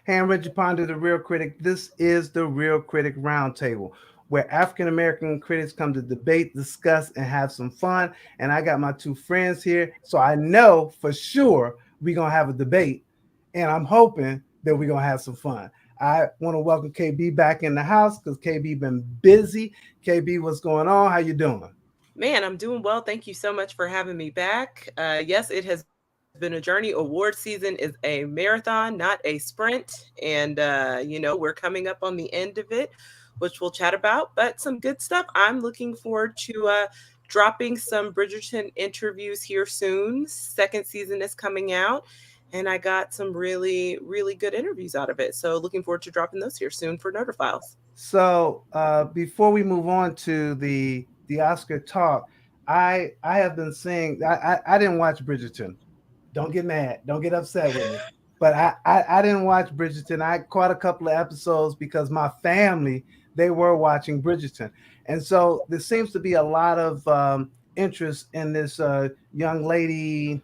Hey, I'm Reggie Ponder, the Real Critic. This is the Real Critic Roundtable, where African American critics come to debate, discuss, and have some fun. And I got my two friends here, so I know for sure we're gonna have a debate, and I'm hoping that we're gonna have some fun. I want to welcome KB back in the house because KB been busy. KB, what's going on? How you doing? Man, I'm doing well. Thank you so much for having me back. Yes, it has been a journey. Award season is a marathon, not a sprint. And, we're coming up on the end of it, which we'll chat about, but some good stuff. I'm looking forward to dropping some Bridgerton interviews here soon. Second season is coming out, and I got some really, really good interviews out of it. So looking forward to dropping those here soon for Notifiles. So before we move on to the Oscar talk, I have been saying I didn't watch Bridgerton. Don't get mad. Don't get upset with me. But I didn't watch Bridgerton. I caught a couple of episodes because my family they were watching Bridgerton, and so there seems to be a lot of interest in this young lady.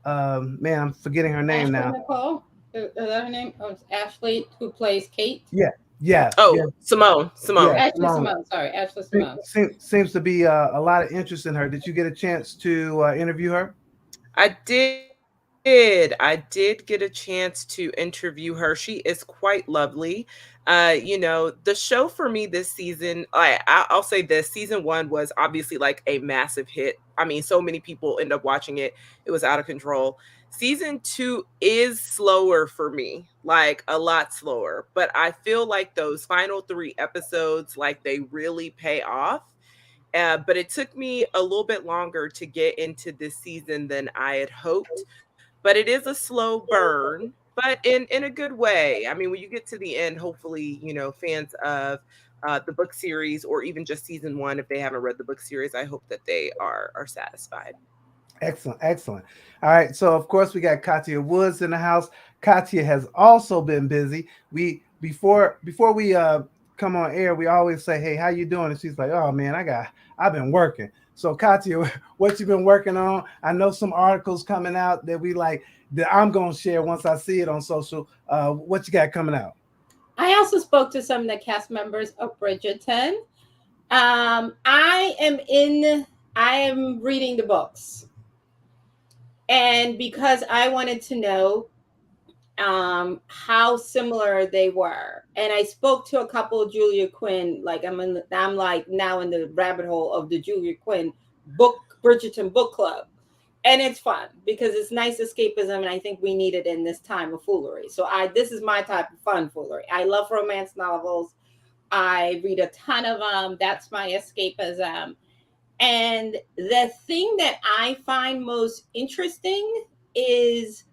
Man, I'm forgetting her name Ashley now. Nicole, is that her name? Oh, it's Ashley who plays Kate. Yeah, yeah, Oh, yeah, Simone, yeah. Simone. Ashley Simone. Simone. Sorry, Ashley Simone. Seems to be a lot of interest in her. Did you get a chance to interview her? I did get a chance to interview her. She is quite lovely. The show for me this season, I'll say this: season one was obviously like a massive hit. I mean, so many people end up watching it; it was out of control. Season two is slower for me, like a lot slower. But I feel like those final three episodes, like they really pay off. But it took me a little bit longer to get into this season than I had hoped. But it is a slow burn, but in a good way. I mean, when you get to the end, hopefully, fans of the book series or even just season one, if they haven't read the book series, I hope that they are satisfied. Excellent, excellent. All right, so of course we got Katya Woods in the house. Katya has also been busy. We before we come on air, we always say, "Hey, how you doing?" And she's like, "Oh man, I've been working." So Katya, what you been working on? I know some articles coming out that we like that I'm gonna share once I see it on social. What you got coming out? I also spoke to some of the cast members of Bridgerton. I am in. I am reading the books, and because I wanted to know how similar they were, and I spoke to a couple of Julia Quinn. Like I'm like now in the rabbit hole of the Julia Quinn book Bridgerton book club, and it's fun because it's nice escapism, and I think we need it in this time of foolery. So this is my type of fun foolery. I love romance novels. I read a ton of them. That's my escapism. And the thing that I find most interesting is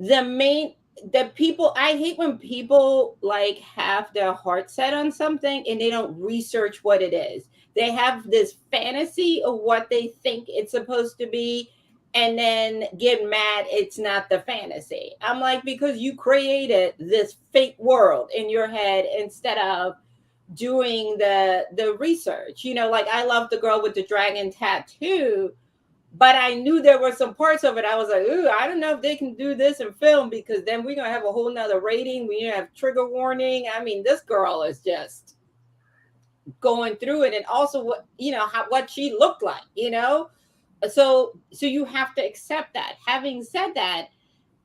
the main the people. I hate when people like have their heart set on something and they don't research what it is. They have this fantasy of what they think it's supposed to be and then get mad it's not the fantasy. I'm like, because you created this fake world in your head instead of doing the research. Like I love the girl with the dragon tattoo, but I knew there were some parts of it. I was like, ooh, I don't know if they can do this in film because then we're gonna have a whole nother rating. We have trigger warning. I mean, this girl is just going through it, and also what she looked like. So you have to accept that. Having said that,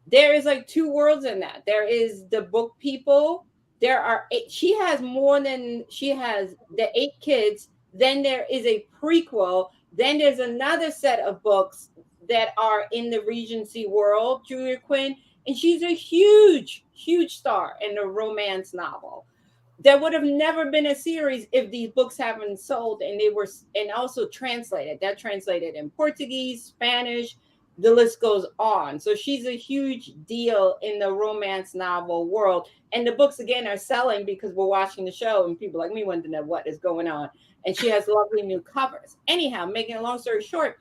there is like two worlds in that. There is the book people. There are eight, she has the eight kids. Then there is a prequel. Then there's another set of books that are in the Regency world, Julia Quinn, and she's a huge, huge star in the romance novel. There would have never been a series if these books haven't sold, and they were, and also translated. That translated in Portuguese, Spanish, the list goes on. So she's a huge deal in the romance novel world. And the books again are selling because we're watching the show and people like me want to know what is going on. And she has lovely new covers. Anyhow, making a long story short,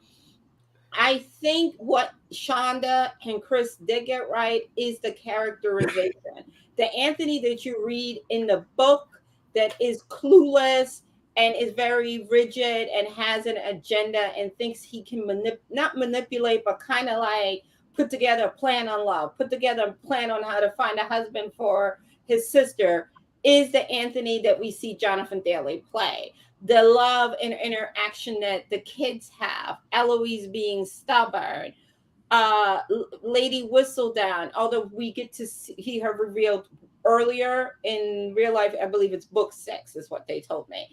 I think what Shonda and Chris did get right is the characterization. The Anthony that you read in the book that is clueless and is very rigid and has an agenda and thinks he can not manipulate, but kind of like put together a plan on love, put together a plan on how to find a husband for his sister, is the Anthony that we see Jonathan Daly play. The love and interaction that the kids have, Eloise being stubborn, Lady Whistledown, although we get to see her revealed earlier in real life, I believe it's book 6 is what they told me.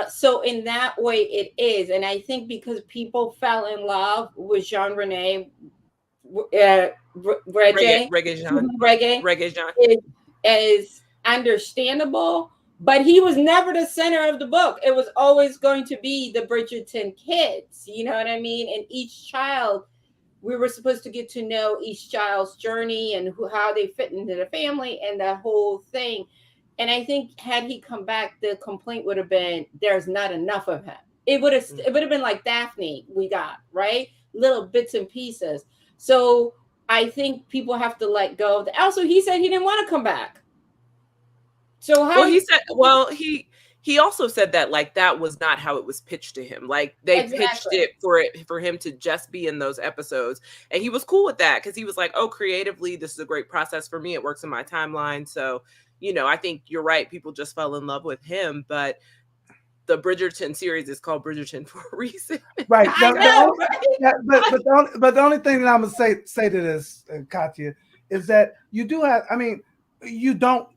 So in that way it is. And I think because people fell in love with Jean Rene Reggae is understandable, but he was never the center of the book. It was always going to be the Bridgerton kids, you know what I mean? And each child, we were supposed to get to know each child's journey and how they fit into the family and the whole thing. And I think had he come back, the complaint would have been there's not enough of him. It would have been like Daphne we got, right? Little bits and pieces. So I think people have to let go of that. Also, he said he didn't want to come back. So how he also said that like that was not how it was pitched to him. Like they pitched it for him to just be in those episodes, and he was cool with that because he was like, "Oh, creatively, this is a great process for me. It works in my timeline." So, you know, I think you're right. People just fell in love with him, but the Bridgerton series is called Bridgerton for a reason, right? But the only thing that I'm gonna say to this, Katya, is that you do have. I mean, you don't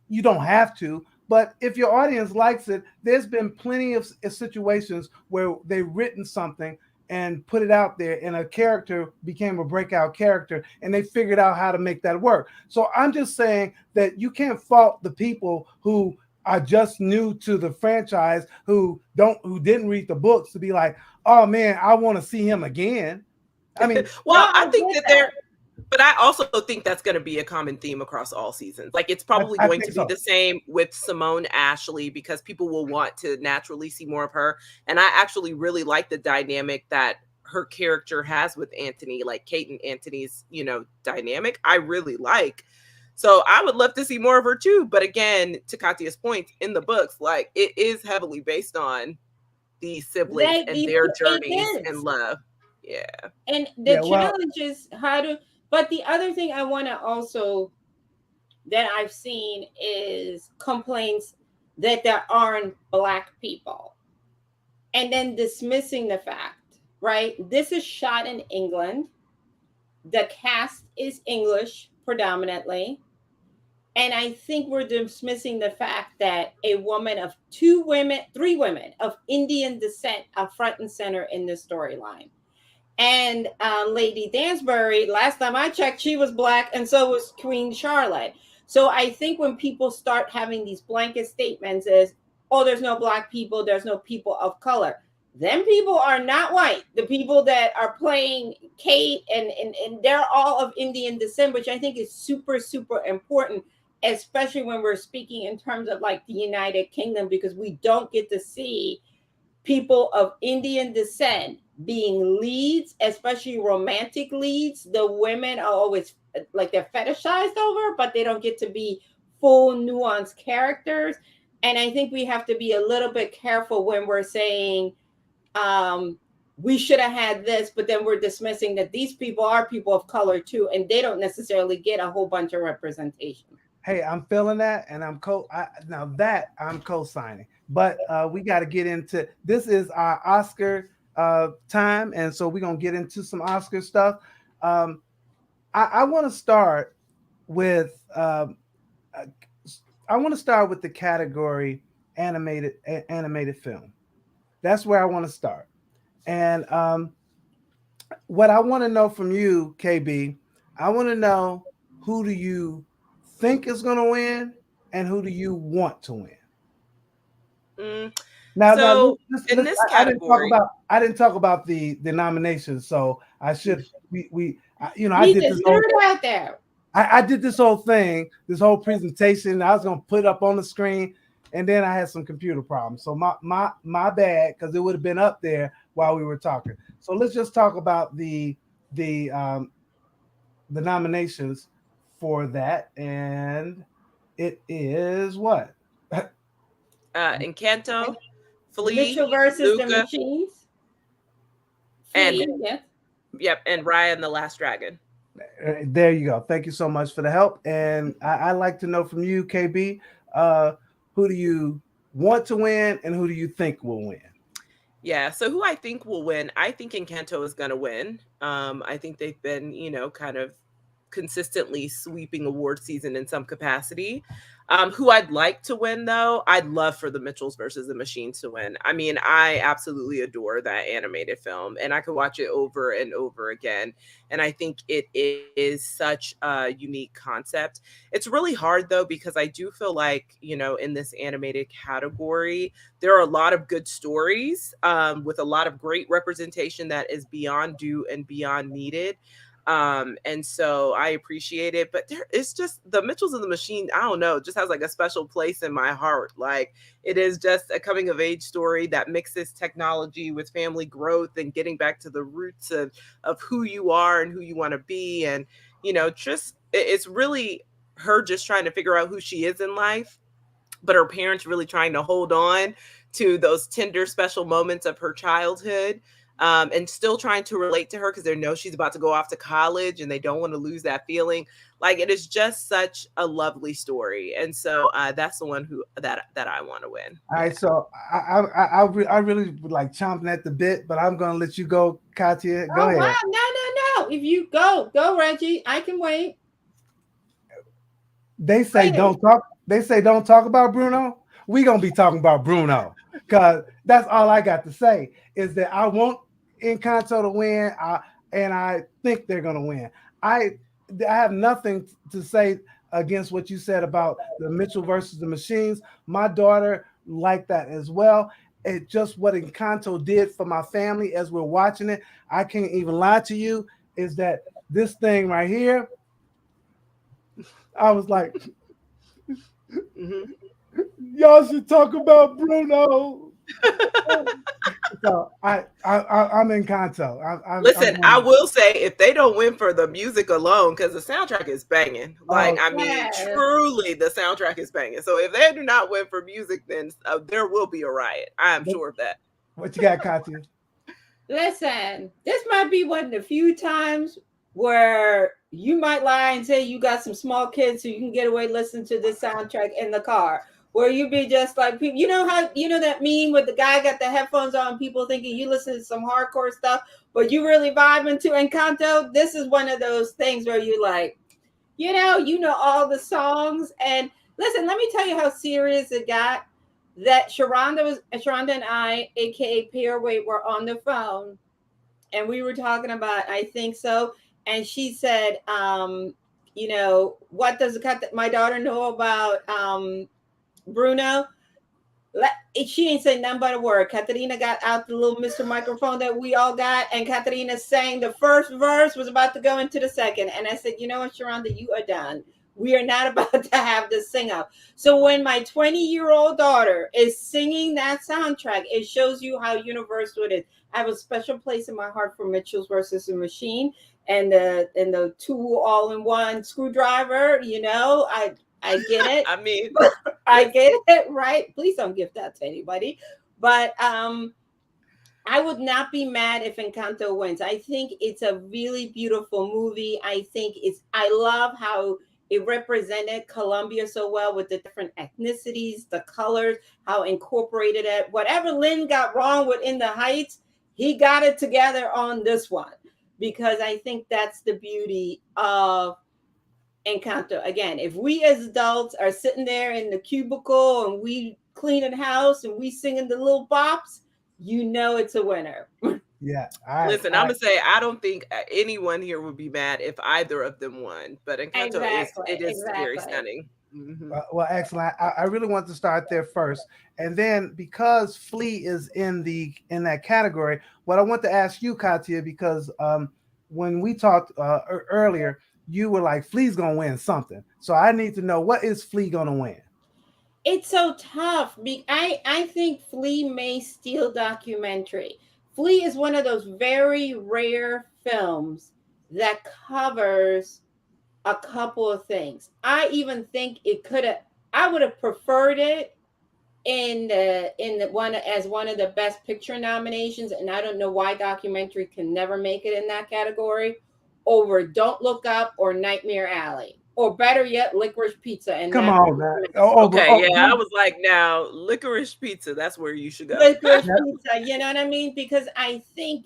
have to. But if your audience likes it, there's been plenty of situations where they've written something and put it out there and a character became a breakout character and they figured out how to make that work. So I'm just saying that you can't fault the people who are just new to the franchise, who didn't read the books, to be like, oh man, I want to see him again. I mean, well, I think that but I also think that's going to be a common theme across all seasons. Like it's probably going to be the same with Simone Ashley because people will want to naturally see more of her. And I actually really like the dynamic that her character has with Anthony, like Kate and Anthony's, you know, dynamic. I really like. So I would love to see more of her too. But again, to Katya's point, in the books, like it is heavily based on these siblings and their journeys and love. Yeah. And the challenge is how to. But the other thing I want to also that I've seen is complaints that there aren't Black people and then dismissing the fact, right? This is shot in England. The cast is English predominantly. And I think we're dismissing the fact that a woman of three women of Indian descent are front and center in this storyline. And Lady Dansbury, last time I checked, she was Black, and so was Queen Charlotte. So I think when people start having these blanket statements as, oh, there's no Black people, there's no people of color. Them people are not white. The people that are playing Kate, and they're all of Indian descent, which I think is super, super important, especially when we're speaking in terms of like the United Kingdom, because we don't get to see people of Indian descent being leads, especially romantic leads. The women are always like they're fetishized over, but they don't get to be full nuanced characters. And I think we have to be a little bit careful when we're saying we should have had this, but then we're dismissing that these people are people of color too, and they don't necessarily get a whole bunch of representation. Hey, I'm feeling that, and I'm co-signing. But we got to get into this. Is our Oscar time, and so we're gonna get into some Oscar stuff. I want to start with the category animated film. That's where I want to start. And what I want to know from you, KB, I want to know, who do you think is going to win, and who do you want to win? Now, in this category, I didn't talk about the nominations, so I should I did this out there. I did this whole thing, this whole presentation. I was going to put it up on the screen, and then I had some computer problems. So my bad, because it would have been up there while we were talking. So let's just talk about the nominations for that, and it is what? Encanto, Flea, Mitchell versus Luca, the Machines, and Raya and the Last Dragon. There you go. Thank you so much for the help. And I like to know from you, KB, who do you want to win and who do you think will win? Yeah, so who I think will win, I think Encanto is going to win. I think they've been, kind of consistently sweeping award season in some capacity. Who I'd like to win, though, I'd love for the Mitchells versus the Machines to win. I mean, I absolutely adore that animated film, and I could watch it over and over again. And I think it is such a unique concept. It's really hard, though, because I do feel like, in this animated category, there are a lot of good stories with a lot of great representation that is beyond due and beyond needed. And so I appreciate it, but it's just the Mitchells and the Machine, I don't know, just has like a special place in my heart. Like, it is just a coming of age story that mixes technology with family growth and getting back to the roots of who you are and who you want to be. And, just it's really her just trying to figure out who she is in life, but her parents really trying to hold on to those tender, special moments of her childhood, and still trying to relate to her because they know she's about to go off to college and they don't want to lose that feeling. Like, it is just such a lovely story, and so that's the one that I want to win. All right, so I really would like chomping at the bit, but I'm gonna let you go, Katya. Go Oh wow, ahead. no. If you go, Reggie. I can wait. They say Wait. don't talk. They say don't talk about Bruno. We gonna be talking about Bruno because that's all I got to say is that I want Encanto to win, and I think they're gonna win. I have nothing to say against what you said about the Mitchell versus the Machines. My daughter liked that as well. It just what Encanto did for my family as we're watching it. I can't even lie to you. Is that this thing right here? I was like, Mm-hmm. y'all should talk about Bruno. So I'm in Encanto. Listen, I will say, if they don't win for the music alone, because the soundtrack is banging. Like, I mean, yes. truly, the soundtrack is banging. So if they do not win for music, then there will be a riot. I am sure of that. What you got, Katya? Listen, this might be one of the few times where you might lie and say you got some small kids so you can get away listening to this soundtrack in the car. Where you be just like, you know how, that meme with the guy got the headphones on, people thinking you listen to some hardcore stuff, but you really vibing to Encanto. This is one of those things where you like, all the songs. And listen, let me tell you how serious it got. That Sharonda and I, aka Pearway, were on the phone, and we were talking about I think so, and she said, what does my daughter know about Bruno? She ain't saying nothing but a word. Katerina got out the little Mr. Microphone that we all got, and Katerina sang the first verse, was about to go into the second. And I said, you know what, Sharonda, you are done. We are not about to have this sing up. So when my 20-year-old daughter is singing that soundtrack, it shows you how universal it is. I have a special place in my heart for Mitchell's versus the Machine and the two all-in-one screwdriver. I get it. I mean, I get it, right? Please don't give that to anybody. But I would not be mad if Encanto wins. I think it's a really beautiful movie. I love how it represented Colombia so well with the different ethnicities, the colors, how incorporated it. Whatever Lynn got wrong with In the Heights, he got it together on this one. Because I think that's the beauty of Encanto. Again, if we as adults are sitting there in the cubicle and we cleaning house and we singing the little bops, it's a winner. Yeah. Listen, I'm gonna say I don't think anyone here would be mad if either of them won, but Encanto is very stunning. Mm-hmm. Well, excellent. I really want to start there first, and then because Flea is in that category, what I want to ask you, Katya, because when we talked earlier, you were like, Flea's gonna win something. So I need to know, what is Flea gonna win? It's so tough. I think Flea may steal documentary. Flea is one of those very rare films that covers a couple of things. I even think I would have preferred it in the one as one of the best picture nominations, and I don't know why documentary can never make it in that category. over Don't Look Up or Nightmare Alley, or better yet, Licorice Pizza. And Come that on, man. Over, Okay, yeah, I was like, now licorice pizza, that's where you should go. Licorice Pizza, you know what I mean? Because I think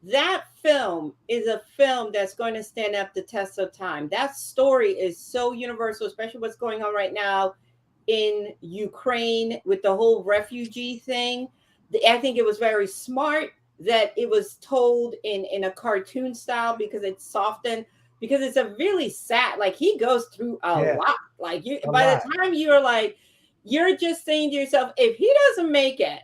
that film is a film that's going to stand up the test of time. That story is so universal, especially what's going on right now in Ukraine with the whole refugee thing. I think it was very smart that it was told in a cartoon style, because it's softened, because it's a really sad, like, he goes through a lot. Like, you by the time you're like, you're just saying to yourself, if he doesn't make it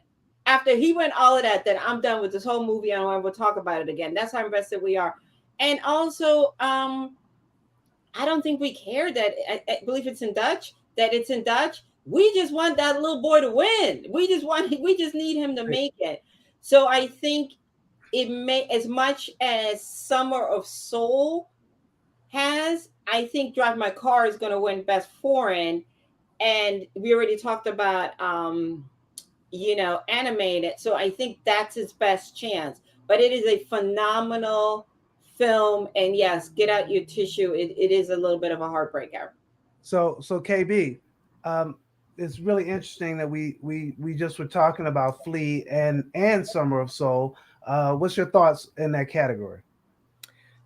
after he went all of that, then I'm done with this whole movie and we'll talk about it again. That's how invested we are. And also, I don't think we care that I believe it's in Dutch, We just want that little boy to win. We just need him to make it. So I think it may, as much as Summer of Soul has, I think Drive My Car is going to win Best Foreign. And we already talked about, animated. So I think that's his best chance. But it is a phenomenal film. And yes, get out your tissue. It is a little bit of a heartbreaker. So KB, it's really interesting that we just were talking about Flea and Summer of Soul. What's your thoughts in that category?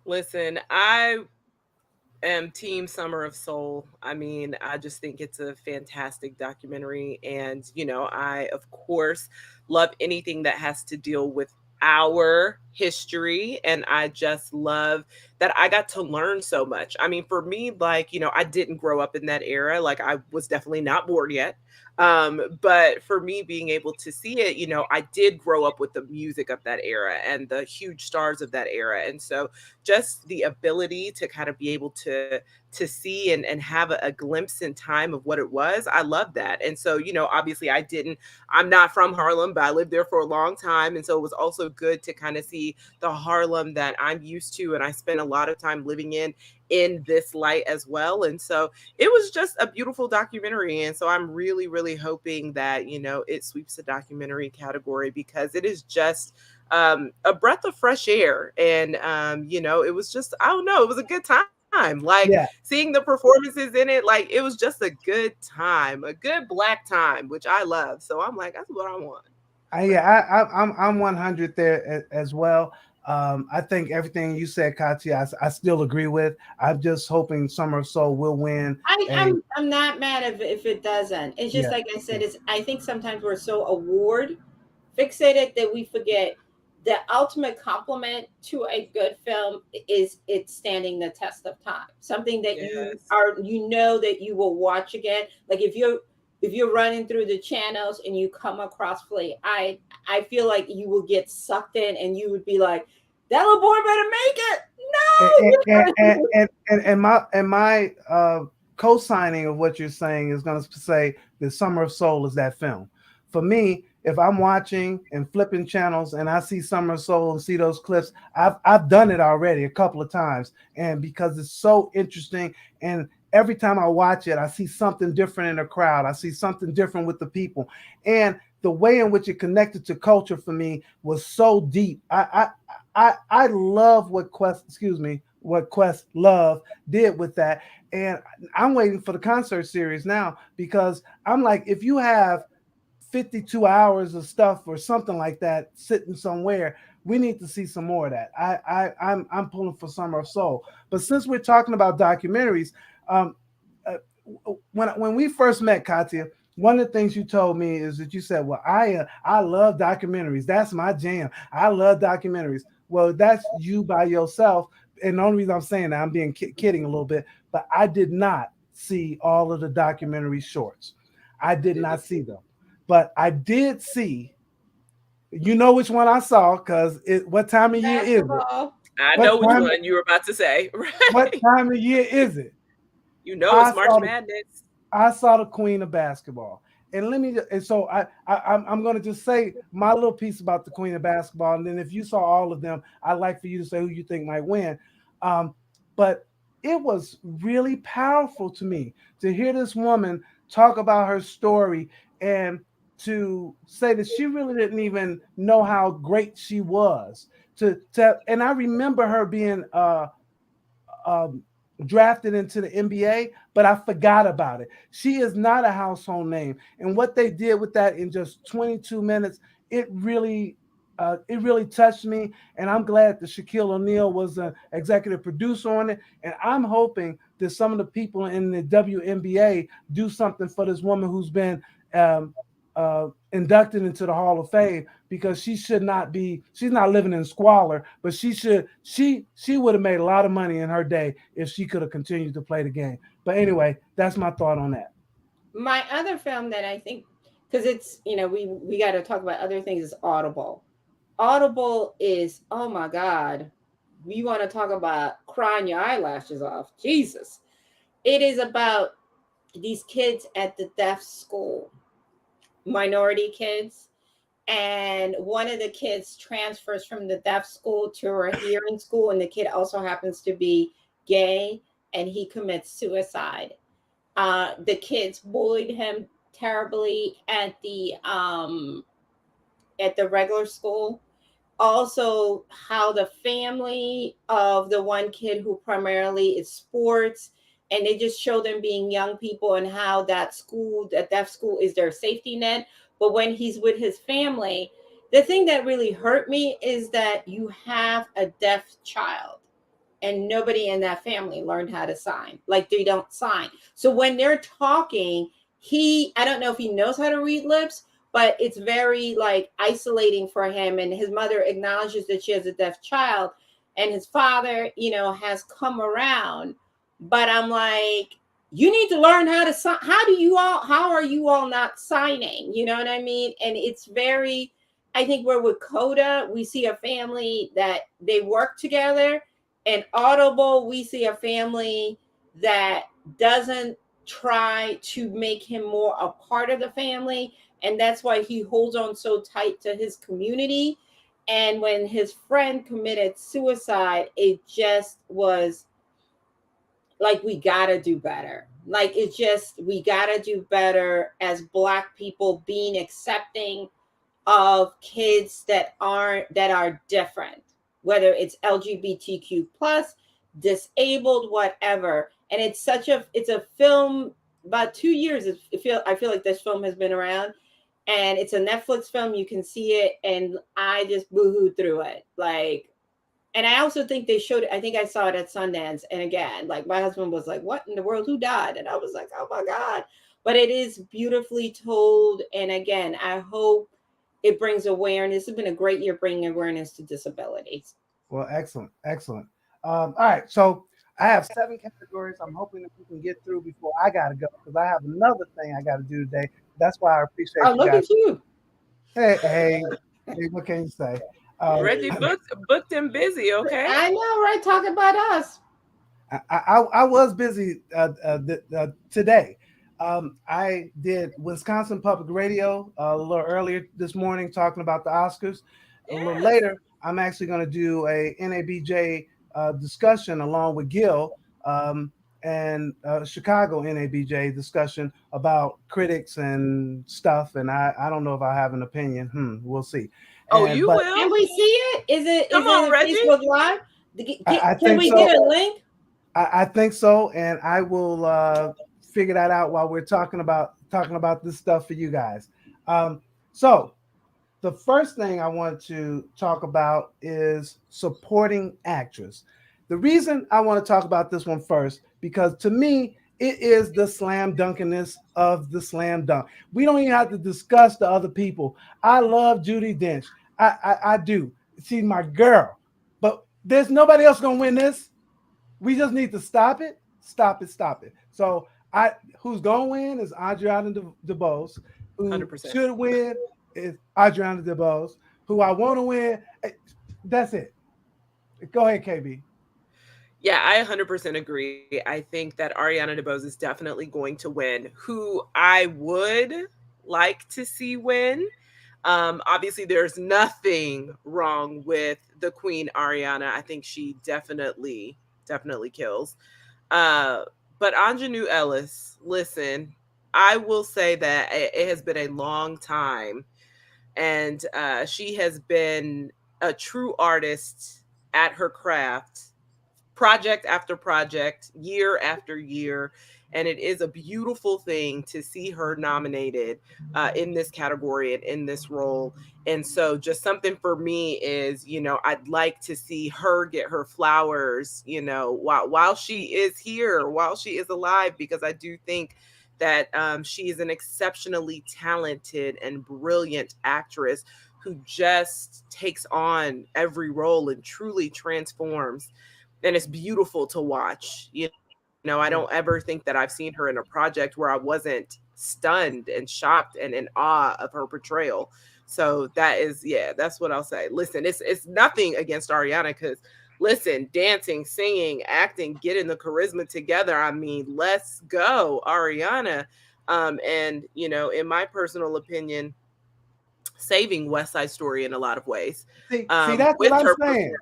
Listen, I am team Summer of Soul. I mean, I just think it's a fantastic documentary. And, I, of course, love anything that has to deal with our history. And I just love that I got to learn so much. I mean, for me, like, I didn't grow up in that era. Like, I was definitely not born yet. But for me, being able to see it, I did grow up with the music of that era and the huge stars of that era. And so just the ability to kind of be able to see and have a glimpse in time of what it was, I love that. And so, obviously I'm not from Harlem, but I lived there for a long time. And so it was also good to kind of see the Harlem that I'm used to. And I spent a lot of time living in this light as well. And so it was just a beautiful documentary. And so I'm really, really hoping that, it sweeps the documentary category, because it is just a breath of fresh air. And, it was just, I don't know, it was a good time. Like, seeing the performances in it, like, it was just a good time, a good Black time, which I love. So I'm like, that's what I want. I'm 100 there as well. I think everything you said, Katya, I still agree with. I'm just hoping Summer of Soul will win. I'm not mad if it doesn't. It's just like I said. I think sometimes we're so award fixated that we forget the ultimate compliment to a good film is it standing the test of time. Something that that you will watch again. Like if you're running through the channels and you come across Flea, I feel like you will get sucked in and you would be like, that little boy better make it. No. And my co-signing of what you're saying is going to say that Summer of Soul is that film. For me, if I'm watching and flipping channels and I see Summer of Soul and see those clips, I've done it already a couple of times, and because it's so interesting, and every time I watch it, I see something different in the crowd. I see something different with the people, and the way in which it connected to culture for me was so deep. I love what Questlove did with that, and I'm waiting for the concert series now, because I'm like, if you have 52 hours of stuff or something like that sitting somewhere, we need to see some more of that. I'm pulling for Summer of Soul. But since we're talking about documentaries, when we first met, Katya, one of the things you told me is that you said, well, I love documentaries. That's my jam. I love documentaries. Well, that's you by yourself. And the only reason I'm saying that, I'm being kidding a little bit, but I did not see all of the documentary shorts. I did not see them. But I did see, you know which one I saw, because what time of year is it? I know which one you were about to say. Right? What time of year is it? It's March Madness. I saw the Queen of Basketball. And so I'm going to just say my little piece about the Queen of Basketball. And then if you saw all of them, I'd like for you to say who you think might win. But it was really powerful to me to hear this woman talk about her story and to say that she really didn't even know how great she was. And I remember her being drafted into the NBA, but I forgot about it. She is not a household name, and what they did with that in just 22 minutes, it really touched me. And I'm glad that Shaquille O'Neal was an executive producer on it, and I'm hoping that some of the people in the WNBA do something for this woman who's been um, inducted into the Hall of Fame, because she's not living in squalor, but she would have made a lot of money in her day if she could have continued to play the game. But anyway, that's my thought on that. My other film that I think, because it's, we got to talk about other things, is Audible. Audible is, oh my God, we want to talk about crying your eyelashes off. Jesus. It is about these kids at the deaf school, minority kids. And one of the kids transfers from the deaf school to a hearing school, and the kid also happens to be gay, and he commits suicide. The kids bullied him terribly at the regular school. Also, how the family of the one kid who primarily is sports, and they just show them being young people, and how that deaf school is their safety net. But when he's with his family, the thing that really hurt me is that you have a deaf child and nobody in that family learned how to sign. Like, they don't sign. So when they're talking, I don't know if he knows how to read lips, but it's very like isolating for him. And his mother acknowledges that she has a deaf child, and his father, has come around. But I'm like, you need to learn how to sign. How are you all not signing? You know what I mean? And it's very, I think we're with Coda, we see a family that they work together. And Audible, we see a family that doesn't try to make him more a part of the family. And that's why he holds on so tight to his community. And when his friend committed suicide, it just was like, we got to do better. Like, we got to do better as Black people, being accepting of kids that are different, whether it's LGBTQ plus, disabled, whatever. And it's a film about 2 years. I feel like this film has been around, and it's a Netflix film. You can see it, and I just boohooed through it. Like, and I also think they showed it. I think I saw it at Sundance. And again, like, my husband was like, "What in the world? Who died?" And I was like, "Oh my God!" But it is beautifully told. And again, I hope it brings awareness. It's been a great year bringing awareness to disabilities. Well, excellent, excellent. All right, so I have 7 categories. I'm hoping that we can get through before I gotta go, because I have another thing I gotta do today. That's why I appreciate Oh, you look guys. at you. Hey, what can you say? Reggie booked and busy. Okay. I know, right? Talking about us. I was busy today. I did Wisconsin Public Radio a little earlier this morning, talking about the Oscars. A little later, I'm actually going to do a NABJ discussion along with Gil, and Chicago NABJ discussion about critics and stuff. And I don't know if I have an opinion. We'll see. Oh, you but will? Can we see it? Is it Come on, a Reggie. Facebook Live? I Can think we so. get a link? I think so, and I will figure that out while we're talking about this stuff for you guys. So the first thing I want to talk about is supporting actress. The reason I want to talk about this one first, because to me, it is the slam dunkiness of the slam dunk. We don't even have to discuss the other people. I love Judi Dench. I do. She's my girl. But there's nobody else going to win this. We just need to stop it. So who's going to win is Adriana DeBose. Who 100%. should win is Adriana DeBose. Who I want to win. That's it. Go ahead, KB. Yeah, I 100% agree. I think that Ariana DeBose is definitely going to win. Who I would like to see win, obviously there's nothing wrong with the Queen Ariana. I think she definitely kills. But Anjanou Ellis, listen, I will say that it has been a long time, and she has been a true artist at her craft project after project, year after year. And it is a beautiful thing to see her nominated in this category and in this role. And so, just something for me is, I'd like to see her get her flowers, while she is here, while she is alive, because I do think that she is an exceptionally talented and brilliant actress who just takes on every role and truly transforms. And it's beautiful to watch. I don't ever think that I've seen her in a project where I wasn't stunned and shocked and in awe of her portrayal. So that's what I'll say. Listen, it's nothing against Ariana, because listen, dancing, singing, acting, getting the charisma together. I mean, let's go, Ariana. And in my personal opinion, saving West Side Story in a lot of ways. See, that's With what I'm her saying.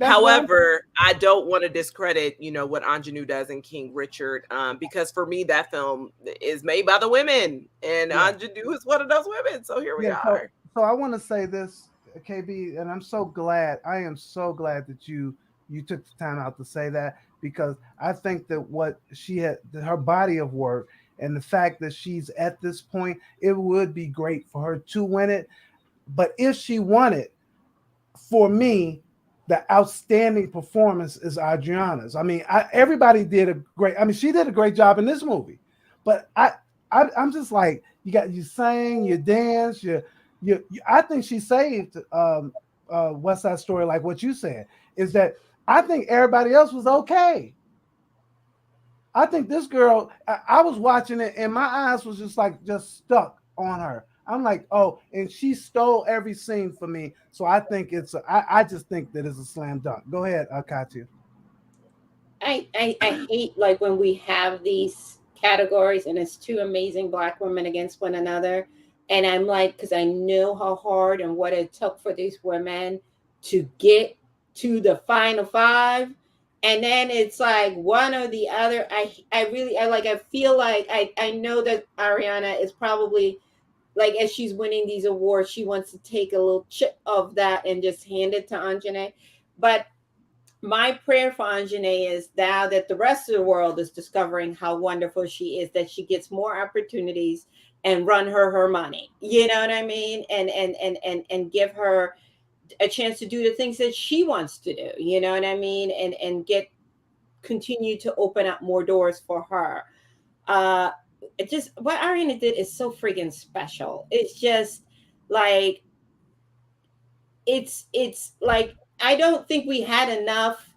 However, I don't want to discredit, what Ingenue does in King Richard, because for me, that film is made by the women, and Ingenue is one of those women. So here we are. So I want to say this, KB, and I'm so glad. I am so glad that you took the time out to say that, because I think that what she had, her body of work, and the fact that she's at this point, it would be great for her to win it. But if she won it, for me, the outstanding performance is Adriana's. I mean, everybody did a great. I mean, she did a great job in this movie, but I'm just like, you sang, you dance, you. I think she saved West Side Story, like what you said, is that I think everybody else was okay. I think this girl, I was watching it and my eyes was just stuck on her. I'm like, oh, and she stole every scene for me. So I think I just think that it's a slam dunk. Go ahead, Katya. I hate like when we have these categories and it's two amazing Black women against one another. And I'm like, because I know how hard and what it took for these women to get to the final five. And then it's like one or the other. I feel like I know that Ariana is probably, like, as she's winning these awards, she wants to take a little chip of that and just hand it to Anjane. But my prayer for Anjane is now that the rest of the world is discovering how wonderful she is, that she gets more opportunities and run her money. You know what I mean? And give her a chance to do the things that she wants to do. You know what I mean? And continue to open up more doors for her. It just, what Ariana did is so freaking special. It's just like, it's like, I don't think we had enough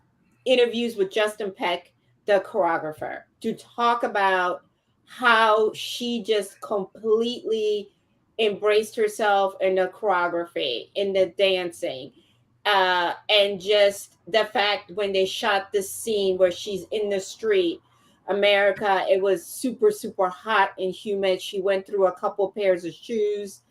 interviews with Justin Peck, the choreographer, to talk about how she just completely embraced herself in the choreography, in the dancing, and just the fact when they shot this scene where she's in the street, America, it was super, super hot and humid. She went through a couple pairs of shoes.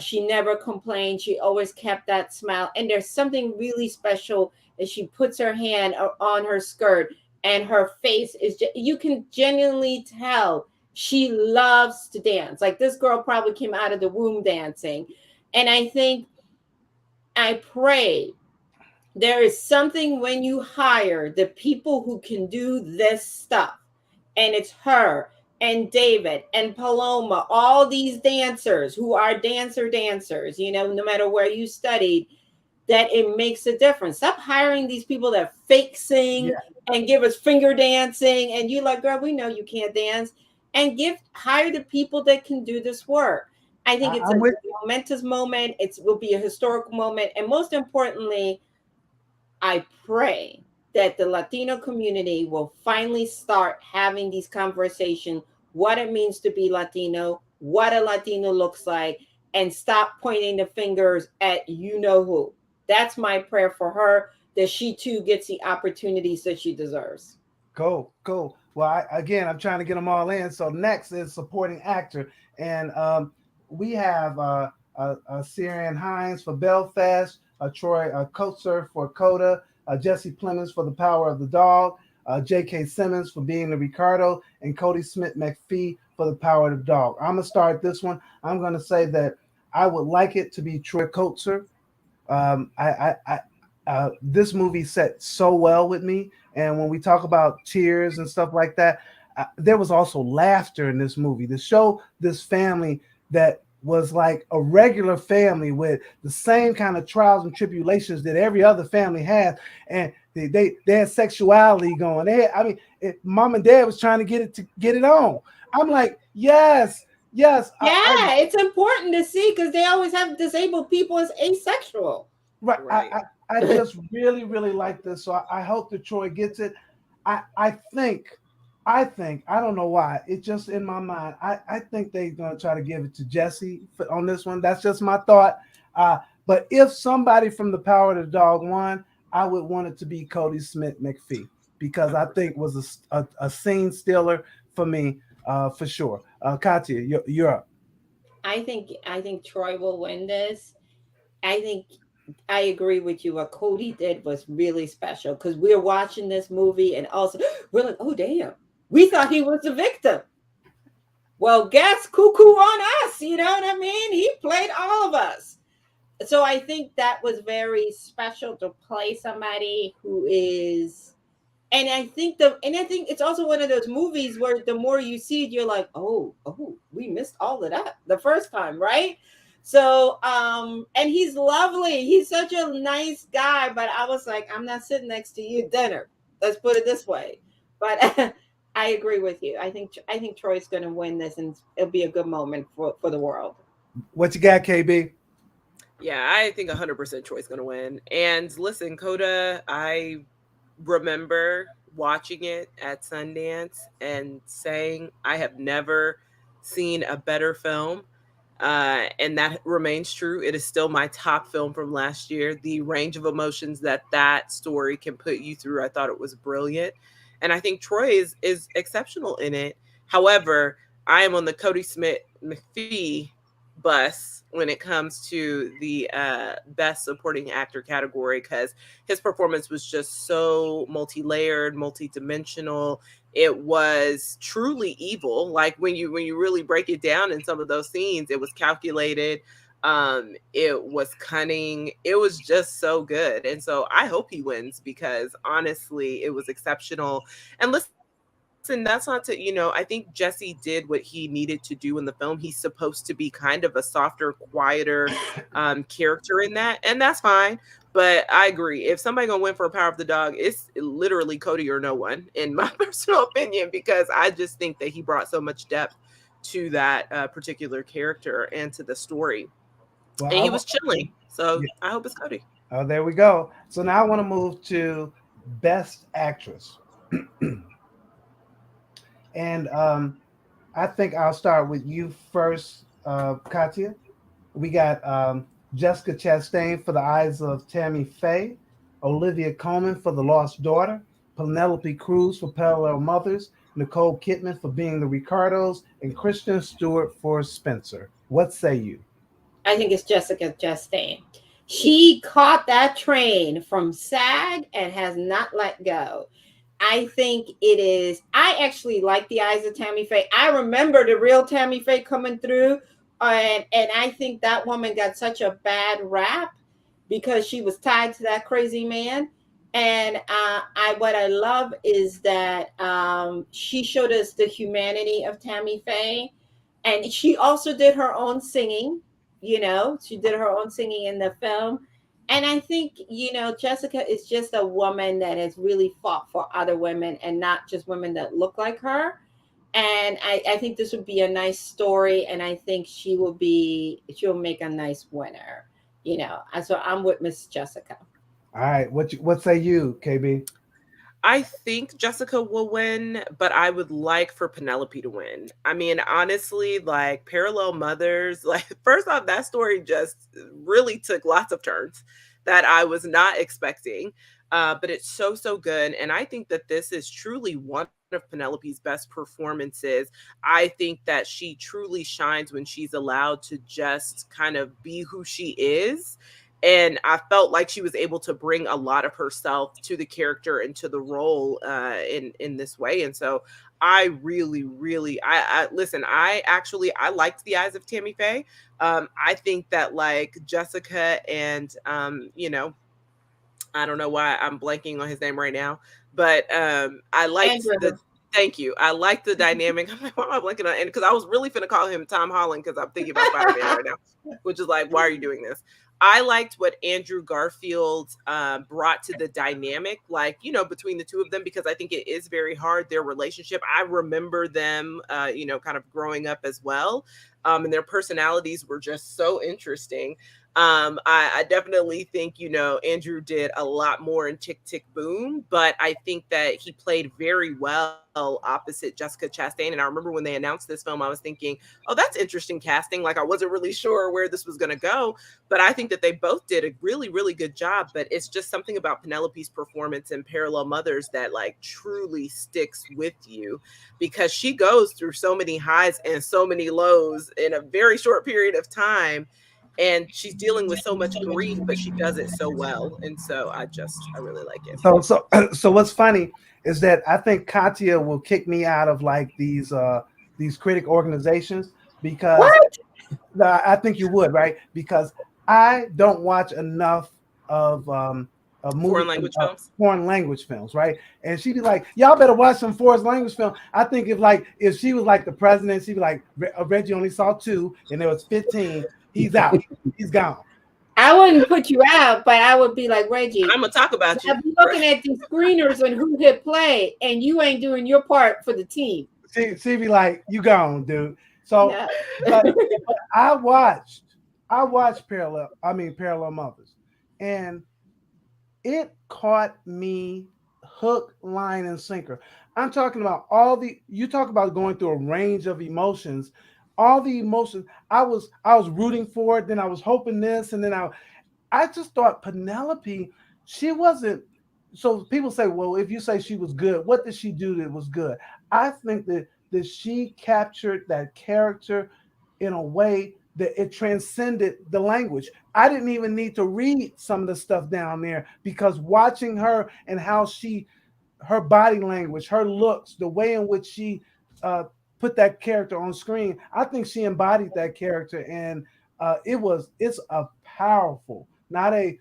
She never complained. She always kept that smile. And there's something really special as she puts her hand on her skirt and her face is, you can genuinely tell she loves to dance. Like, this girl probably came out of the womb dancing. And I pray there is something when you hire the people who can do this stuff, and it's her and David and Paloma, all these dancers who are dancers, no matter where you studied, that it makes a difference. Stop hiring these people that fake sing and give us finger dancing. And you like, girl, we know you can't dance. And hire the people that can do this work. I think it's a momentous moment. It will be a historical moment. And most importantly, I pray that the Latino community will finally start having these conversations, what it means to be Latino, what a Latino looks like, and stop pointing the fingers at you-know-who. That's my prayer for her, that she too gets the opportunities that she deserves. Cool. Well, I'm trying to get them all in. So next is supporting actor. And we have Ciarán Hinds for Belfast, Troy Kotsur for Coda, Jesse Plemons for The Power of the Dog, J.K. Simmons for Being the Ricardo, and Cody Smith McPhee for The Power of the Dog. I'm going to start this one. I'm going to say that I would like it to be Troy Kotsur. This movie set so well with me. And when we talk about tears and stuff like that, there was also laughter in this movie to show this family that was like a regular family with the same kind of trials and tribulations that every other family has. And they had sexuality going. Mom and dad was trying to get it on. I'm like, yes, yes. Yeah, it's important to see because they always have disabled people as asexual. Right. Right. I just really, really like this. So I hope that Troy gets it. I think, I don't know why. It's just in my mind. I think they're going to try to give it to Jesse on this one. That's just my thought. But if somebody from the Power of the Dog won, I would want it to be Cody Smith McPhee because I think was a scene stealer for me, for sure. Katya, you're up. I think Troy will win this. I think I agree with you. What Cody did was really special because we're watching this movie and also we're like, oh damn, we thought he was the victim. Well, guess cuckoo on us. You know what I mean? He played all of us. So I think that was very special to play somebody who is, and I think it's also one of those movies where the more you see it, you're like, oh, we missed all of that the first time, right? So, and he's lovely. He's such a nice guy, but I was like, I'm not sitting next to you at dinner. Let's put it this way. But I agree with you. I think Troy's going to win this, and it'll be a good moment for the world. What you got, KB? Yeah, I think 100% Troy's going to win. And listen, Coda, I remember watching it at Sundance and saying I have never seen a better film. And that remains true. It is still my top film from last year. The range of emotions that story can put you through, I thought it was brilliant. And I think Troy is exceptional in it. However, I am on the Cody Smith McPhee bus when it comes to the best supporting actor category because his performance was just so multi-layered, multi-dimensional. It was truly evil. Like when you really break it down in some of those scenes, it was calculated. It was cunning. It was just so good. And so I hope he wins because honestly, it was exceptional. And listen, that's not to, I think Jesse did what he needed to do in the film. He's supposed to be kind of a softer, quieter character in that, and that's fine. But I agree. If somebody gonna win for a Power of the Dog, it's literally Cody or no one, in my personal opinion, because I just think that he brought so much depth to that particular character and to the story. Well, And he was chilling. So yeah. I hope it's Cody. Oh, there we go. So now I want to move to Best Actress. And I think I'll start with you first, Katya. We got Jessica Chastain for The Eyes of Tammy Faye, Olivia Colman for The Lost Daughter, Penelope Cruz for Parallel Mothers, Nicole Kidman for Being the Ricardos, and Kristen Stewart for Spencer. What say you? I think it's Jessica Chastain. She caught that train from SAG and has not let go. I think it is. I actually like The Eyes of Tammy Faye. I remember the real Tammy Faye coming through, and I think that woman got such a bad rap because she was tied to that crazy man. And what I love is that she showed us the humanity of Tammy Faye, and she also did her own singing. She did her own singing in the film. And I think, Jessica is just a woman that has really fought for other women and not just women that look like her. And I think this would be a nice story. And I think she'll make a nice winner, So I'm with Miss Jessica. All right. What say you, KB? I think Jessica will win, but I would like for Penelope to win. I mean, honestly, like Parallel Mothers, like first off, that story just really took lots of turns that I was not expecting. But it's so, so good. And I think that this is truly one of Penelope's best performances. I think that she truly shines when she's allowed to just kind of be who she is. And I felt like she was able to bring a lot of herself to the character and to the role in this way. And so I really, really, I listen. I liked The Eyes of Tammy Faye. I think that like Jessica and I don't know why I'm blanking on his name right now, but I liked Andrew. thank you. I like the dynamic. I'm like, why am I blanking on? And because I was really finna call him Tom Holland because I'm thinking about Spider-Man right now, which is like, why are you doing this? I liked what Andrew Garfield brought to the dynamic, like, you know, between the two of them, because I think it is very hard, their relationship. I remember them, you know, kind of growing up as well. And their personalities were just so interesting. I definitely think, you know, Andrew did a lot more in Tick Tick Boom, but I think that he played very well opposite Jessica Chastain. And I remember when they announced this film, I was thinking, oh, that's interesting casting. Like, I wasn't really sure where this was going to go, but I think that they both did a really, really good job. But it's just something about Penelope's performance in Parallel Mothers that like truly sticks with you, because she goes through so many highs and so many lows in a very short period of time, and she's dealing with so much grief, but she does it so well. And so I really like it. So what's funny is that I think Katya will kick me out of like these critic organizations because I think you would, right? Because I don't watch enough of Foreign language films. foreign language films, right? And she'd be like, "Y'all better watch some foreign language film." I think if she was like the president, she'd be like, "Reggie only saw 2, and there was 15. He's out. He's gone." I wouldn't put you out, but I would be like, Reggie, I'm gonna talk about you. I'll be looking at these screeners and who hit play, and you ain't doing your part for the team. She'd be like, "You gone, dude." So, Yeah. but I watched Parallel Mothers, and it caught me hook, line, and sinker. I'm talking about you talk about going through a range of emotions, all the emotions. I was rooting for it, then I was hoping this, and then I just thought Penelope, she wasn't. So people say, well, if you say she was good, what did she do that was good? I think that she captured that character in a way that it transcended the language. I didn't even need to read some of the stuff down there because watching her and how her body language, her looks, the way in which she put that character on screen, I think she embodied that character, and it's a powerful, not a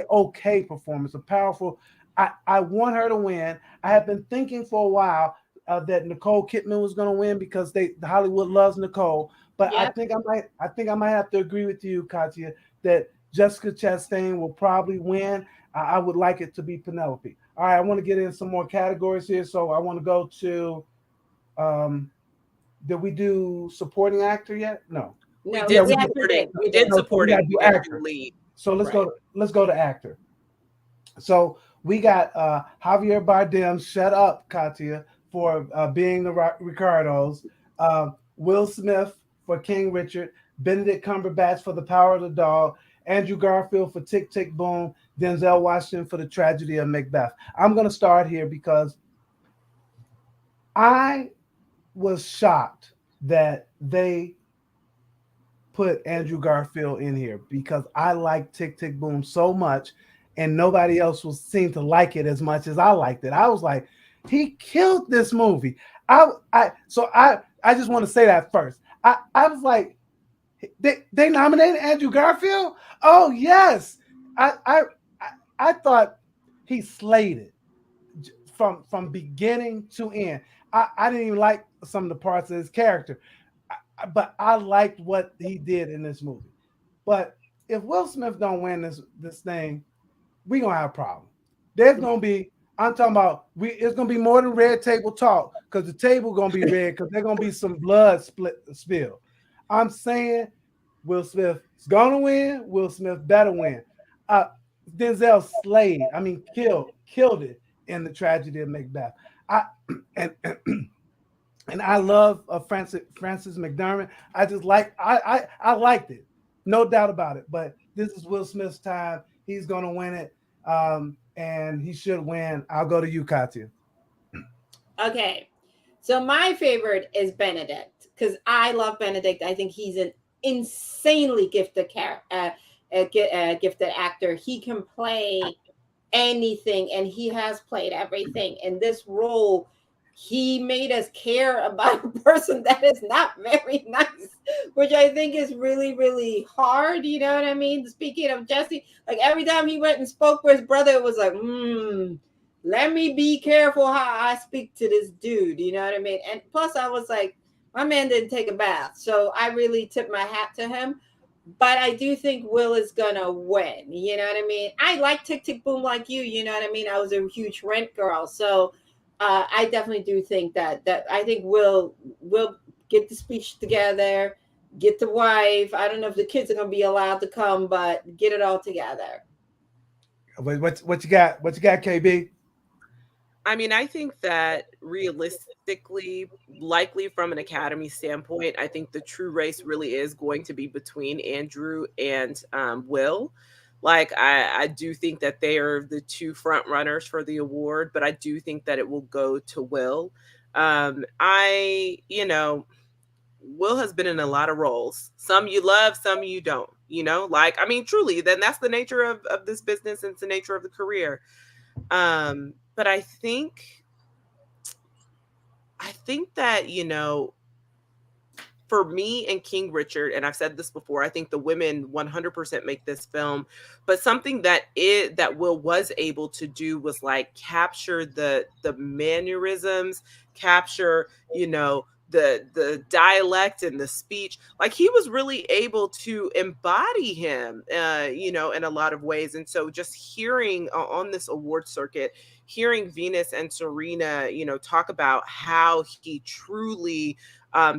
okay performance, a powerful. I want her to win. I have been thinking for a while that Nicole Kidman was going to win because Hollywood loves Nicole. But Yep. I think I might have to agree with you, Katya, that Jessica Chastain will probably win. I would like it to be Penelope. All right, I want to get in some more categories here, so I want to go to. Did we do supporting actor yet? No. We No, did we have supporting. to We did No, supporting. we We gotta didn't do do actor. lead. So let's Right. go to actor. So we got Javier Bardem. Shut up, Katya, for being the Ricardos. Will Smith for King Richard. Benedict Cumberbatch for The Power of the Dog. Andrew Garfield for Tick Tick Boom. Denzel Washington for The Tragedy of Macbeth. I'm going to start here because I was shocked that they put Andrew Garfield in here because I like Tick Tick Boom so much, and nobody else seemed to like it as much as I liked it. I was like, he killed this movie. I just want to say that first. I was like, they nominated Andrew Garfield. Oh yes, I thought he slayed it from beginning to end. I didn't even like some of the parts of his character, but I liked what he did in this movie. But if Will Smith don't win this thing, we gonna have a problem. There's gonna be. I'm talking about it's gonna be more than red table talk because the table gonna be red because there's gonna be some blood spill. I'm saying Will Smith is gonna win. Will Smith better win. Denzel slayed. I mean, killed it in The Tragedy of Macbeth. I and and I love Francis McDermott. I just I liked it, no doubt about it. But this is Will Smith's time. He's gonna win it, and he should win. I'll go to you, Katya. Okay. So my favorite is Benedict because I love Benedict. I think he's an insanely gifted gifted actor. He can play anything, and he has played everything. In this role, he made us care about a person that is not very nice, which I think is really, really hard. You know what I mean? Speaking of Jesse, like every time he went and spoke for his brother, it was like, let me be careful how I speak to this dude. You know what I mean? And plus, I was like, my man didn't take a bath, so I really tip my hat to him. But I do think Will is gonna win. You know what I mean? I like Tick Tick Boom like you. You know what I mean? I was a huge Rent girl, so I definitely do think that I think Will get the speech together, get the wife. I don't know if the kids are gonna be allowed to come, but get it all together. What you got? What you got, KB? I mean, I think that realistically, likely from an Academy standpoint, I think the true race really is going to be between Andrew and Will. Like, I do think that they are the two front runners for the award, but I do think that it will go to Will. Will has been in a lot of roles. Some you love, some you don't. Like, I mean, truly, then that's the nature of this business, and it's the nature of the career. But I think that, for me and King Richard, and I've said this before, I think the women 100% make this film, but something that Will was able to do was like capture the mannerisms, capture, the dialect and the speech. Like, he was really able to embody him, in a lot of ways. And so just hearing on this award circuit, hearing Venus and Serena, talk about how he truly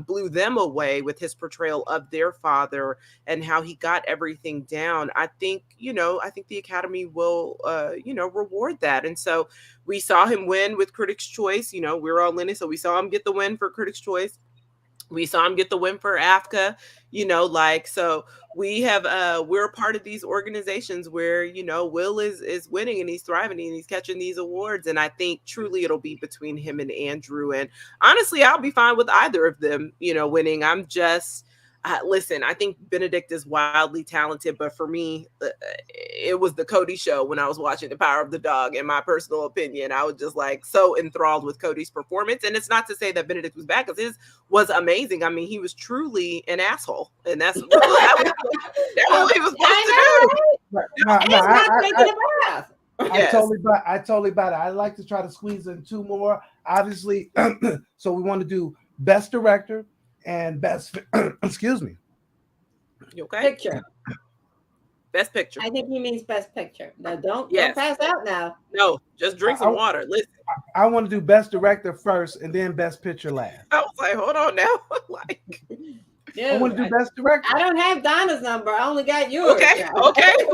blew them away with his portrayal of their father and how he got everything down. I think the Academy will, reward that. And so we saw him win with Critics' Choice. We're all in it. So we saw him get the win for Critics' Choice. We saw him get the win for AFCA, so we're a part of these organizations where, Will is winning and he's thriving and he's catching these awards. And I think truly it'll be between him and Andrew. And honestly, I'll be fine with either of them, winning. I'm just, listen, I think Benedict is wildly talented, but for me, it was the Cody show when I was watching The Power of the Dog. In my personal opinion, I was just like so enthralled with Cody's performance. And it's not to say that Benedict was bad, because his was amazing. I mean, he was truly an asshole, and that's what he was supposed to do. I totally buy it. I like to try to squeeze in two more, obviously. So we want to do Best Director and Best excuse me. You okay? Picture. Best Picture. I think he means Best Picture. Now don't pass out now. No, just drink some water. Listen. I want to do Best Director first and then Best Picture last. I was like, hold on now. I want to do Best Director. I don't have Donna's number. I only got yours. Okay.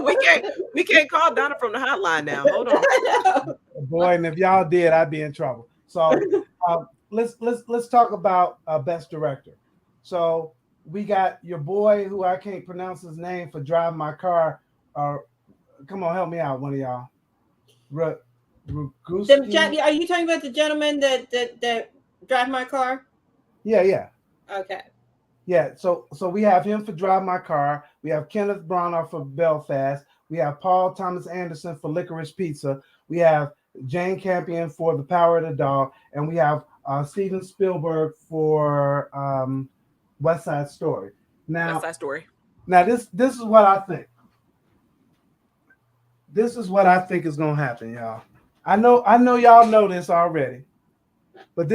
We can't call Donna from the hotline now. Hold on. Boy, and if y'all did, I'd be in trouble. So let's talk about Best Director. So we got your boy, who I can't pronounce his name, for Driving My Car. Come on, help me out, one of y'all. Are you talking about the gentleman that Drive My Car? Yeah. Okay. Yeah, so we have him for Drive My Car. We have Kenneth Branagh for Belfast. We have Paul Thomas Anderson for Licorice Pizza. We have Jane Campion for The Power of the Dog. And we have Steven Spielberg for West Side Story. Now, West Side Story. Now, this is what I think. This is what I think is going to happen, y'all. I know y'all know this already. But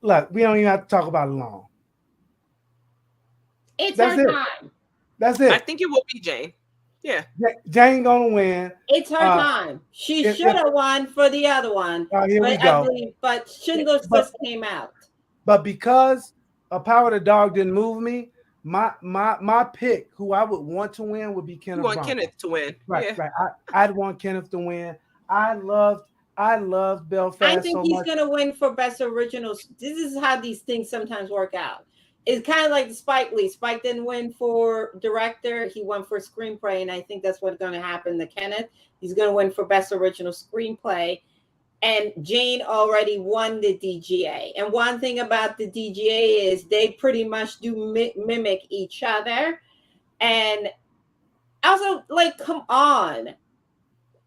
look, we don't even have to talk about it long. That's her time. That's it. I think it will be Jane. Yeah. Jane gonna win. It's her time. She should have won for the other one. Here we go. But Schindler's List came out. But because A Power of the Dog didn't move me, my pick, who I would want to win, would be Kenneth. You want Kenneth to win. Right. I'd want Kenneth to win. I loved Belfast. I think he's gonna win for Best Originals. This is how these things sometimes work out. It's kind of like Spike Lee. Spike didn't win for director. He won for screenplay. And I think that's what's going to happen to Kenneth. He's going to win for Best Original Screenplay. And Jane already won the DGA. And one thing about the DGA is they pretty much do mimic each other. And also, like, come on.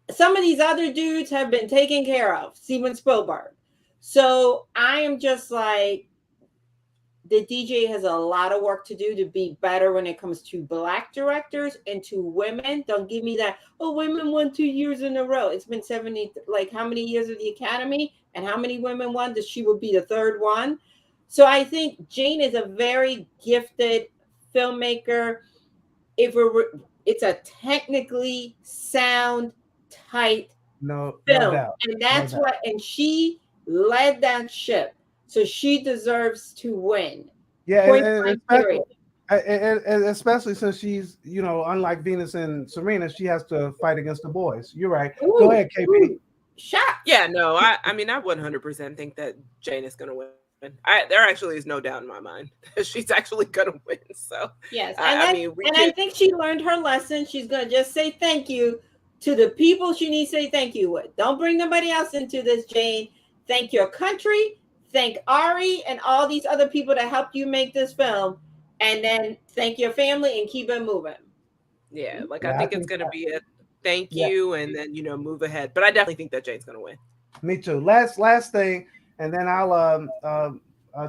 Some of these other dudes have been taken care of. Steven Spielberg. So I am just like, the DJ has a lot of work to do to be better when it comes to Black directors and to women. Don't give me that, oh, women won 2 years in a row. It's been 70, like how many years of the Academy and how many women won that she would be the third one. So I think Jane is a very gifted filmmaker. It's a technically sound, tight No film. doubt. And that's No doubt. what, and she led that ship. So she deserves to win. Yeah, Point and blank, especially, period. and especially since she's, unlike Venus and Serena, she has to fight against the boys. You're right. Go Ooh, ahead, KP. ooh, shots. Yeah, no, I mean, I 100% think that Jane is going to win. There actually is no doubt in my mind that she's actually going to win. So, Yes. I think she learned her lesson. She's going to just say thank you to the people she needs to say thank you with. Don't bring nobody else into this, Jane. Thank your country. Thank Ari and all these other people that helped you make this film. And then thank your family and keep it moving. Yeah, like Yeah, I think it's going to be a thank Yeah. you and then, move ahead. But I definitely think that Jane's going to win. Me too. Last thing, and then I'll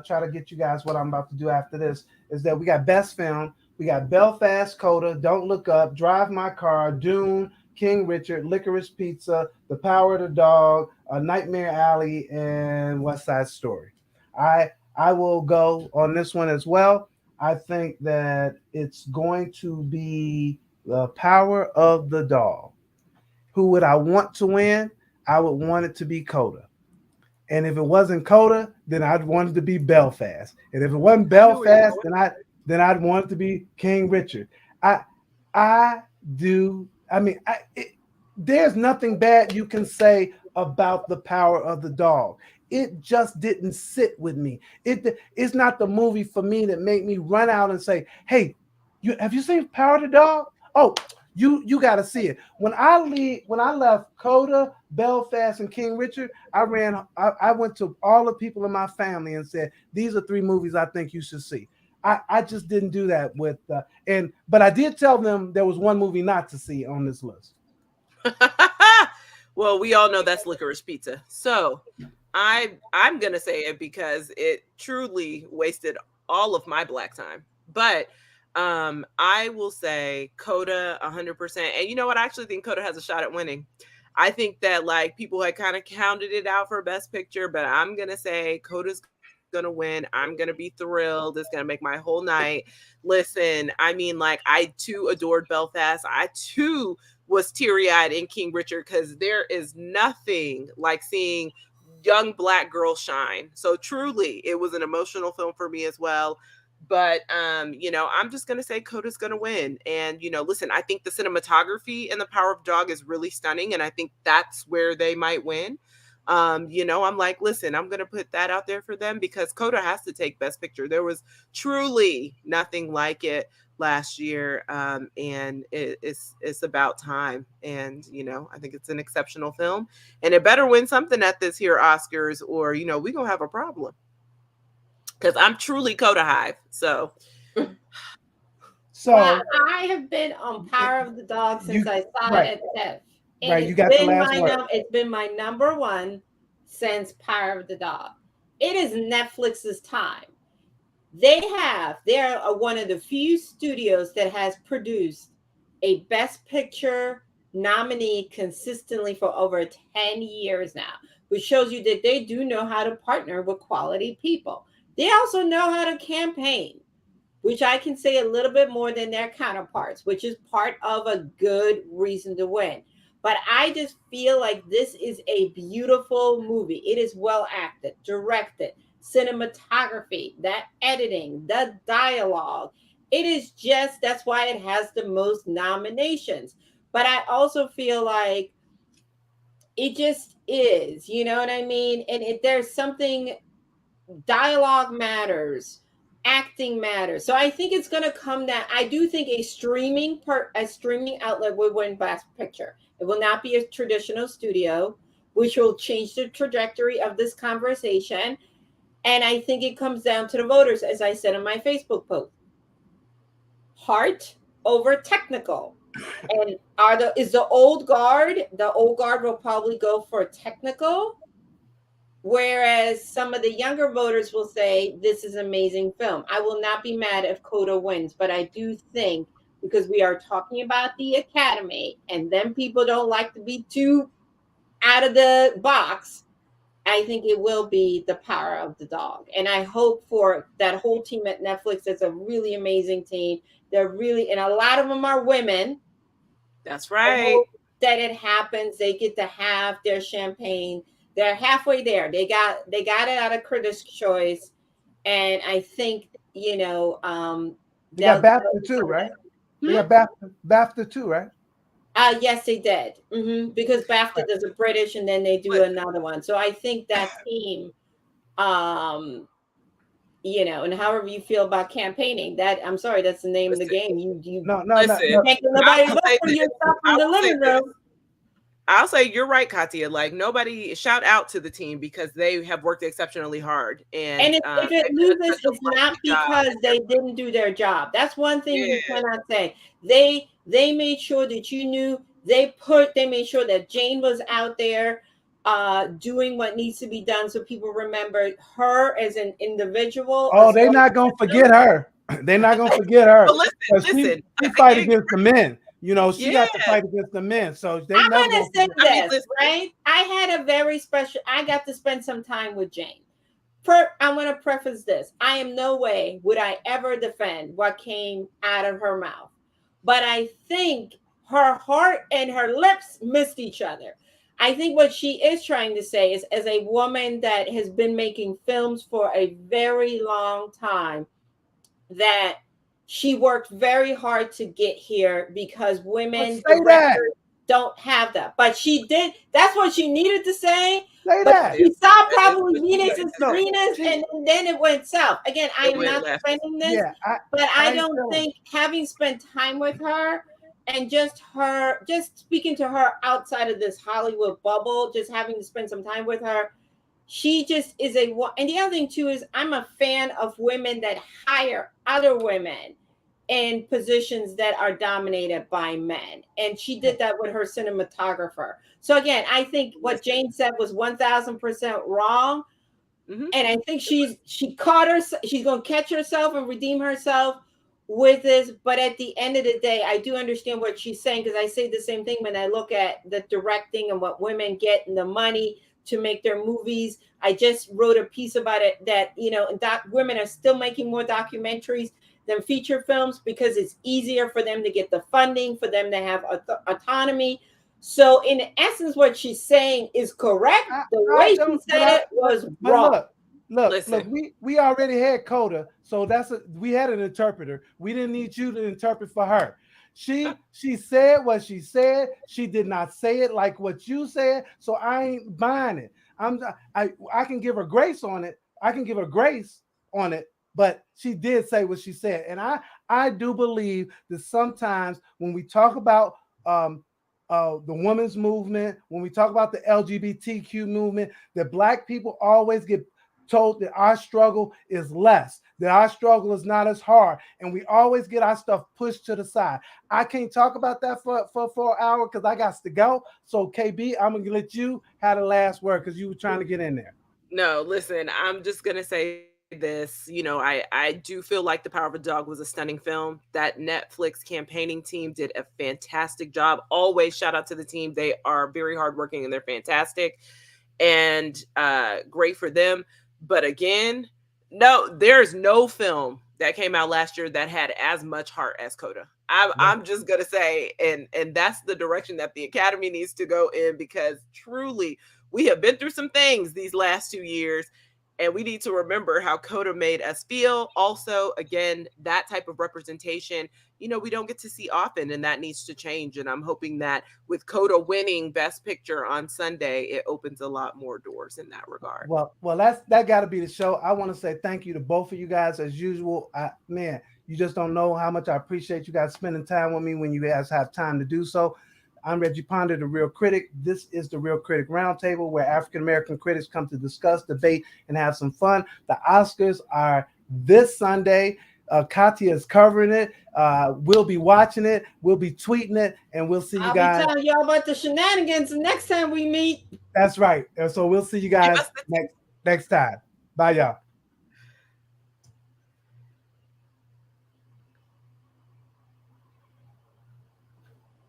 try to get you guys what I'm about to do after this is that we got best film. We got Belfast, Coda, Don't Look Up, Drive My Car, Dune, King Richard, Licorice Pizza, The Power of the Dog, A Nightmare Alley, and West Side Story. I will go on this one as well. I think that it's going to be The Power of the Dog. Who would I want to win? I would want it to be Coda. And if it wasn't Coda, then I'd want it to be Belfast. And if it wasn't Belfast, then I'd want it to be King Richard. I do. I mean, there's nothing bad you can say about The Power of the Dog. It just didn't sit with me. It's not the movie for me that made me run out and say, "Hey, have you seen Power of the Dog? Oh, you got to see it." When I left Coda, Belfast, and King Richard, I went to all the people in my family and said, "These are 3 movies I think you should see." I just didn't do that with but I did tell them there was one movie not to see on this list. Well, we all know that's Licorice Pizza. So I'm gonna say it because it truly wasted all of my Black time. But I will say Coda 100%. And you know what? I actually think Coda has a shot at winning. I think that like people had kind of counted it out for Best Picture, but I'm gonna say Coda's gonna win. I'm gonna be thrilled. It's gonna make my whole night. Listen, I mean, like I too adored Belfast. I too was teary-eyed in King Richard because there is nothing like seeing young Black girls shine. So truly, it was an emotional film for me as well. But I'm just gonna say Coda's gonna win. And listen, I think the cinematography in The Power of Dog is really stunning, and I think that's where they might win. I'm like, listen, I'm gonna put that out there for them because Coda has to take Best Picture. There was truly nothing like it last year, and it's about time. And I think it's an exceptional film, and it better win something at this here Oscars, or we gonna have a problem. Because I'm truly Coda Hive. So Well, I have been on Power of the Dog since I saw it at TIFF. Right, you got the last word. It's been my number one since Power of the Dog. It is Netflix's time. They are one of the few studios that has produced a Best Picture nominee consistently for over 10 years now, which shows you that they do know how to partner with quality people. They also know how to campaign, which I can say a little bit more than their counterparts, which is part of a good reason to win. But I just feel like this is a beautiful movie. It is well acted, directed, cinematography, that editing, the dialogue. It is just, that's why it has the most nominations. But I also feel like it just is, you know what I mean? And there's something, dialogue matters, acting matters. So I think it's going to come down. I do think a streaming outlet will win Best Picture. It will not be a traditional studio, which will change the trajectory of this conversation. And I think it comes down to the voters, as I said in my Facebook post. Heart over technical. And the old guard will probably go for technical. Whereas some of the younger voters will say this is an amazing film. I will not be mad if Coda wins, but I do think, because we are talking about the Academy, and then people don't like to be too out of the box, I think it will be The Power of the Dog. And I hope for that whole team at Netflix. It's a really amazing team. They're really, and a lot of them are women. That's I right. hope that it happens. They get to have their champagne. They're halfway there. They got it out of Critics' Choice, and I think They got BAFTA too, they'll right? They Hmm? got BAFTA too, right? Yes, they did. Because BAFTA Right. does a British, and then they do But another one. So I think that team, um, and however you feel about campaigning, that I'm sorry, that's the name of the listen, game. You No, no, no, listen. no. can't get I nobody to will vote say for this. yourself I in the will say living this. room. I'll say you're right, Katya. Like, nobody, shout out to the team because they have worked exceptionally hard, and And if it they've done loses, such a it's not wonderful job. because And they didn't do their job. That's one thing you yeah, cannot say. They made sure that you knew. They made sure that Jane was out there doing what needs to be done, so people remember her as an individual Oh, as they well not gonna as them. forget her. They're not gonna forget her but listen, because listen. she fight Again, against the men. You know, she got to yeah. fight against the men, so they I'm never gonna gonna say forget. I mean, this, listen. right? I had a very special. I got to spend some time with Jane. I'm going to preface this. I am no way would I ever defend what came out of her mouth. But I think her heart and her lips missed each other. I think what she is trying to say is, as a woman that has been making films for a very long time, that she worked very hard to get here because But women say that, directors don't have that. But she did. That's what she needed to say. say But that. Yeah, she saw that is probably what she Venus needed and to No, say. Serena's, she, and then it went south. Again, I It am went not left. defending this, yeah, but I I ain't don't feeling. think, having spent time with her and just speaking to her outside of this Hollywood bubble, just having to spend some time with her, she just is and the other thing too is, I'm a fan of women that hire other women in positions that are dominated by men, and she did that with her cinematographer. So again, I think what Listen. Jane said was 1000% wrong, Hmm. and I think she caught her. She's going to catch herself and redeem herself with this. But at the end of the day, I do understand what she's saying, because I say the same thing when I look at the directing and what women get and the money to make their movies. I just wrote a piece about it, that women are still making more documentaries than feature films because it's easier for them to get the funding, for them to have autonomy. So in essence, what she's saying is correct. The I way she don't, said it was but wrong. look. Listen. We already had Coda, so we had an interpreter. We didn't need you to interpret for her. She said what she said. She did not say it like what you said, so I ain't buying it. I can give her grace on it. I can give her grace on it, but she did say what she said, and I do believe that sometimes when we talk about the women's movement, when we talk about the LGBTQ movement, that Black people always get told that our struggle is less, that our struggle is not as hard, and we always get our stuff pushed to the side. I can't talk about that for an hour because I got to go. So KB, I'm gonna let you have the last word because you were trying to get in there. No, listen, I'm just gonna say this. I do feel like The Power of a Dog was a stunning film. That Netflix campaigning team did a fantastic job. Always shout out to the team. They are very hardworking and they're fantastic, and great for them. But again, no, there's no film that came out last year that had as much heart as Coda. I'm just gonna say, and that's the direction that the Academy needs to go in, because truly we have been through some things these last 2 years, and we need to remember how Coda made us feel. Also, again, that type of representation, we don't get to see often, and that needs to change. And I'm hoping that with Coda winning Best Picture on Sunday, it opens a lot more doors in that regard. Well, that got to be the show. I want to say thank you to both of you guys as usual. Man, you just don't know how much I appreciate you guys spending time with me when you guys have time to do so. I'm Reggie Ponder, the Real Critic. This is the Real Critic Roundtable, where African American critics come to discuss, debate, and have some fun. The Oscars are this Sunday. Katya is covering it. We'll be watching it. We'll be tweeting it, and we'll see you I'll guys. be telling y'all about the shenanigans the next time we meet. That's right. And so we'll see you guys next time. Bye, y'all.